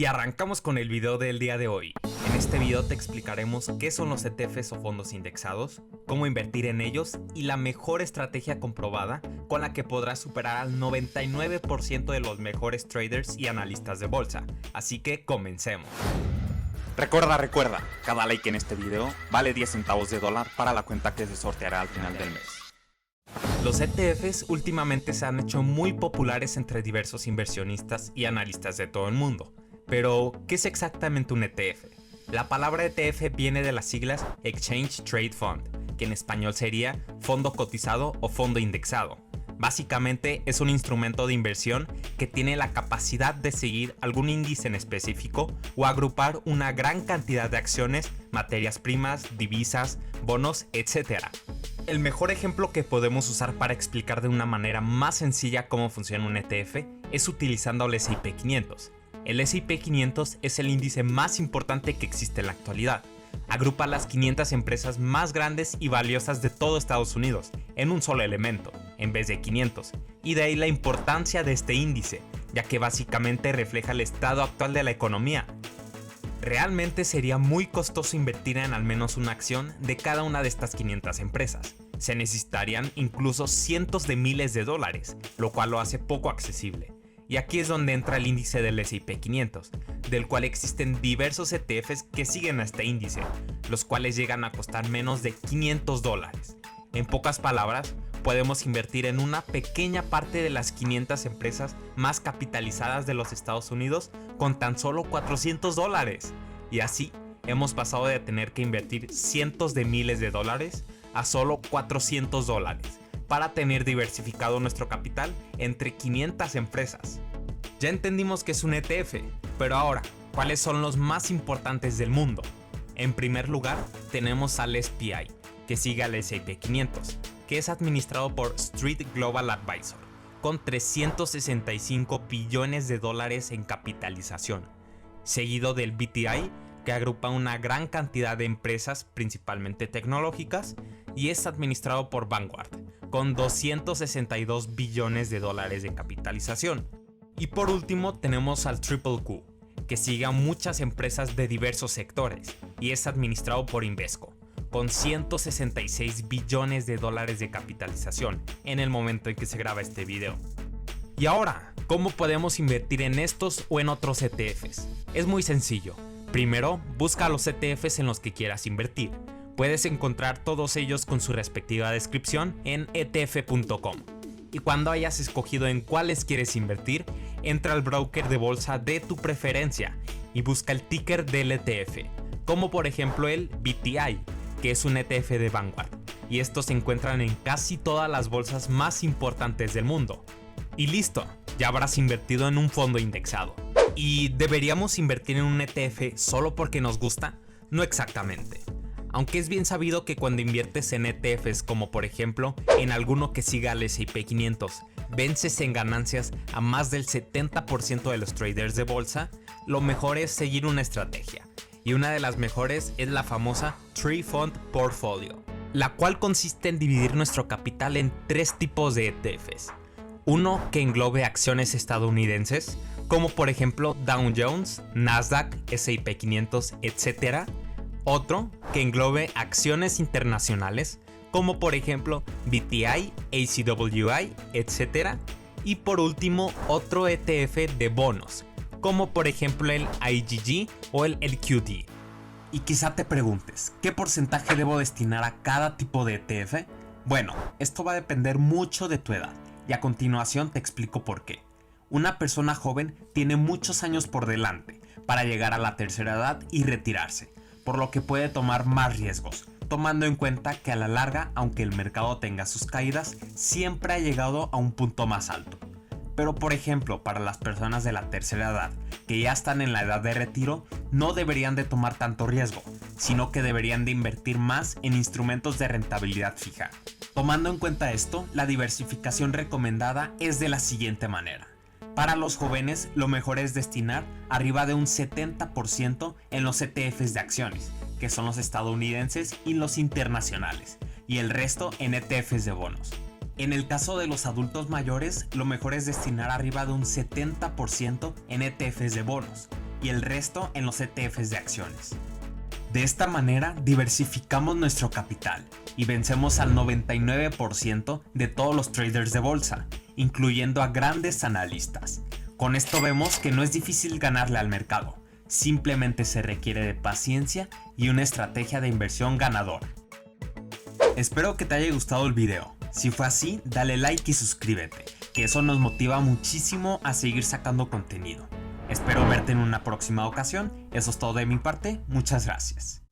Y arrancamos con el video del día de hoy. En este video te explicaremos qué son los ETFs o fondos indexados, cómo invertir en ellos y la mejor estrategia comprobada con la que podrás superar al 99% de los mejores traders y analistas de bolsa. Así que comencemos. Recuerda, cada like en este video vale 10 centavos de dólar para la cuenta que se sorteará al final del mes. Los ETFs últimamente se han hecho muy populares entre diversos inversionistas y analistas de todo el mundo. Pero, ¿qué es exactamente un ETF? La palabra ETF viene de las siglas Exchange Trade Fund, que en español sería fondo cotizado o fondo indexado. Básicamente es un instrumento de inversión que tiene la capacidad de seguir algún índice en específico o agrupar una gran cantidad de acciones, materias primas, divisas, bonos, etc. El mejor ejemplo que podemos usar para explicar de una manera más sencilla cómo funciona un ETF es utilizando el S&P 500. El S&P 500 es el índice más importante que existe en la actualidad. Agrupa las 500 empresas más grandes y valiosas de todo Estados Unidos en un solo elemento, en vez de 500, y de ahí la importancia de este índice, ya que básicamente refleja el estado actual de la economía. Realmente sería muy costoso invertir en al menos una acción de cada una de estas 500 empresas. Se necesitarían incluso cientos de miles de dólares, lo cual lo hace poco accesible. Y aquí es donde entra el índice del S&P 500, del cual existen diversos ETFs que siguen a este índice, los cuales llegan a costar menos de 500 dólares. En pocas palabras, podemos invertir en una pequeña parte de las 500 empresas más capitalizadas de los Estados Unidos con tan solo 400 dólares. Y así, hemos pasado de tener que invertir cientos de miles de dólares a solo 400 dólares. Para tener diversificado nuestro capital entre 500 empresas. Ya entendimos que es un ETF, pero ahora, ¿cuáles son los más importantes del mundo? En primer lugar, tenemos al SPY, que sigue al S&P 500, que es administrado por Street Global Advisor, con 365 billones de dólares en capitalización, seguido del BTI, que agrupa una gran cantidad de empresas, principalmente tecnológicas, y es administrado por Vanguard, con 262 billones de dólares de capitalización. Y por último tenemos al Triple Q, que sigue a muchas empresas de diversos sectores, y es administrado por Invesco, con 166 billones de dólares de capitalización en el momento en que se graba este video. Y ahora, ¿cómo podemos invertir en estos o en otros ETFs? Es muy sencillo. Primero, busca los ETFs en los que quieras invertir. Puedes encontrar todos ellos con su respectiva descripción en etf.com. Y cuando hayas escogido en cuáles quieres invertir, entra al broker de bolsa de tu preferencia y busca el ticker del ETF, como por ejemplo el BTI, que es un ETF de Vanguard, y estos se encuentran en casi todas las bolsas más importantes del mundo. Y listo, ya habrás invertido en un fondo indexado. ¿Y deberíamos invertir en un ETF solo porque nos gusta? No exactamente. Aunque es bien sabido que cuando inviertes en ETFs como por ejemplo en alguno que siga al S&P 500, vences en ganancias a más del 70% de los traders de bolsa, lo mejor es seguir una estrategia. Y una de las mejores es la famosa Tree Fund Portfolio, la cual consiste en dividir nuestro capital en tres tipos de ETFs. Uno que englobe acciones estadounidenses, como por ejemplo Dow Jones, Nasdaq, S&P 500, etc. Otro que englobe acciones internacionales, como por ejemplo BTI, ACWI, etc. Y por último, otro ETF de bonos, como por ejemplo el IGG o el LQD. Y quizá te preguntes, ¿qué porcentaje debo destinar a cada tipo de ETF? Bueno, esto va a depender mucho de tu edad, y a continuación te explico por qué. Una persona joven tiene muchos años por delante para llegar a la tercera edad y retirarse, por lo que puede tomar más riesgos, tomando en cuenta que a la larga, aunque el mercado tenga sus caídas, siempre ha llegado a un punto más alto. Pero por ejemplo, para las personas de la tercera edad, que ya están en la edad de retiro, no deberían de tomar tanto riesgo, sino que deberían de invertir más en instrumentos de rentabilidad fija. Tomando en cuenta esto, la diversificación recomendada es de la siguiente manera. Para los jóvenes, lo mejor es destinar arriba de un 70% en los ETFs de acciones, que son los estadounidenses y los internacionales, y el resto en ETFs de bonos. En el caso de los adultos mayores, lo mejor es destinar arriba de un 70% en ETFs de bonos, y el resto en los ETFs de acciones. De esta manera diversificamos nuestro capital y vencemos al 99% de todos los traders de bolsa, incluyendo a grandes analistas. Con esto vemos que no es difícil ganarle al mercado, simplemente se requiere de paciencia y una estrategia de inversión ganadora. Espero que te haya gustado el video. Si fue así, dale like y suscríbete, que eso nos motiva muchísimo a seguir sacando contenido. Espero verte en una próxima ocasión. Eso es todo de mi parte. Muchas gracias.